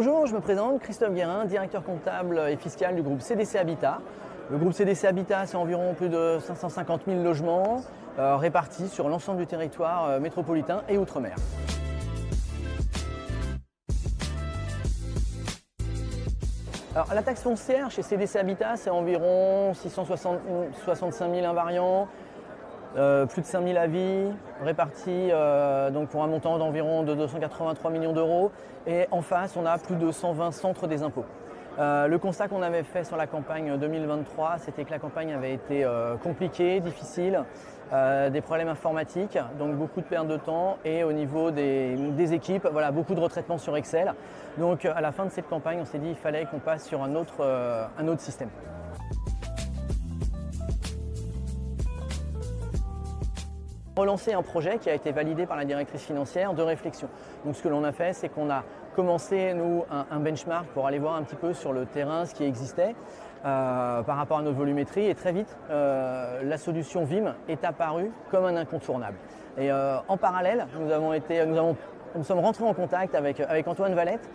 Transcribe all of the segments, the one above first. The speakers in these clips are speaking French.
Bonjour, je me présente, Christophe Guérin, directeur comptable et fiscal du groupe CDC Habitat. Le groupe CDC Habitat, c'est environ plus de 550 000 logements répartis sur l'ensemble du territoire métropolitain et outre-mer. Alors, la taxe foncière chez CDC Habitat, c'est environ 665 000 invariants, plus de 5 000 avis répartis donc pour un montant d'environ de 283 millions d'euros. Et en face, on a plus de 120 centres des impôts. Le constat qu'on avait fait sur la campagne 2023, c'était que la campagne avait été compliquée, difficile, des problèmes informatiques, donc beaucoup de pertes de temps et au niveau des équipes, voilà, beaucoup de retraitements sur Excel. Donc à la fin de cette campagne, on s'est dit qu'il fallait qu'on passe sur un autre système. Relancer un projet qui a été validé par la directrice financière de réflexion. Donc ce que l'on a fait, c'est qu'on a commencé, nous, un benchmark pour aller voir un petit peu sur le terrain ce qui existait par rapport à notre volumétrie. Et très vite, la solution VIM est apparue comme un incontournable. Et en parallèle, nous sommes rentrés en contact avec Antoine Valette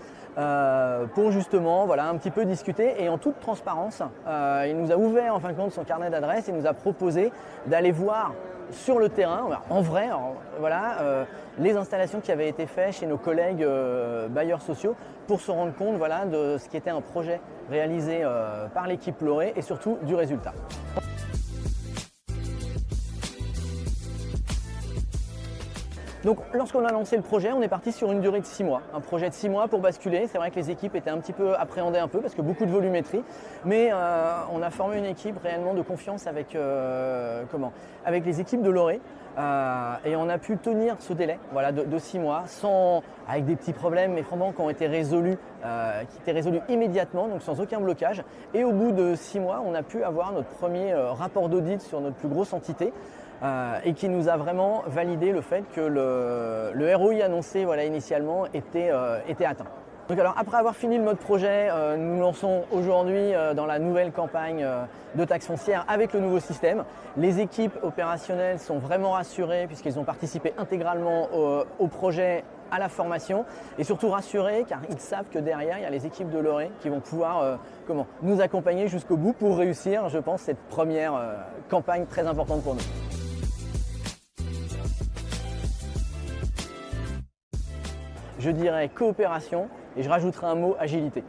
pour justement un petit peu discuter, et en toute transparence, il nous a ouvert en fin de compte son carnet d'adresses et nous a proposé d'aller voir sur le terrain, en vrai, les installations qui avaient été faites chez nos collègues bailleurs sociaux pour se rendre compte de ce qui était un projet réalisé par l'équipe Loré et surtout du résultat. Donc lorsqu'on a lancé le projet, on est parti sur une durée de 6 mois. Un projet de 6 mois pour basculer. C'est vrai que les équipes étaient un petit peu appréhendées parce que beaucoup de volumétrie. Mais on a formé une équipe réellement de confiance avec les équipes de Loré. Et on a pu tenir ce délai de 6 mois avec des petits problèmes, mais vraiment qui étaient résolus immédiatement, donc sans aucun blocage. Et au bout de 6 mois, on a pu avoir notre premier rapport d'audit sur notre plus grosse entité. Et qui nous a vraiment validé le fait que le ROI annoncé initialement était atteint. Donc alors, après avoir fini le mode projet, nous lançons aujourd'hui dans la nouvelle campagne de taxe foncière avec le nouveau système. Les équipes opérationnelles sont vraiment rassurées puisqu'elles ont participé intégralement au projet, à la formation, et surtout rassurées car ils savent que derrière il y a les équipes de Loré qui vont pouvoir nous accompagner jusqu'au bout pour réussir, je pense, cette première campagne très importante pour nous. Je dirais coopération et je rajouterai un mot, agilité.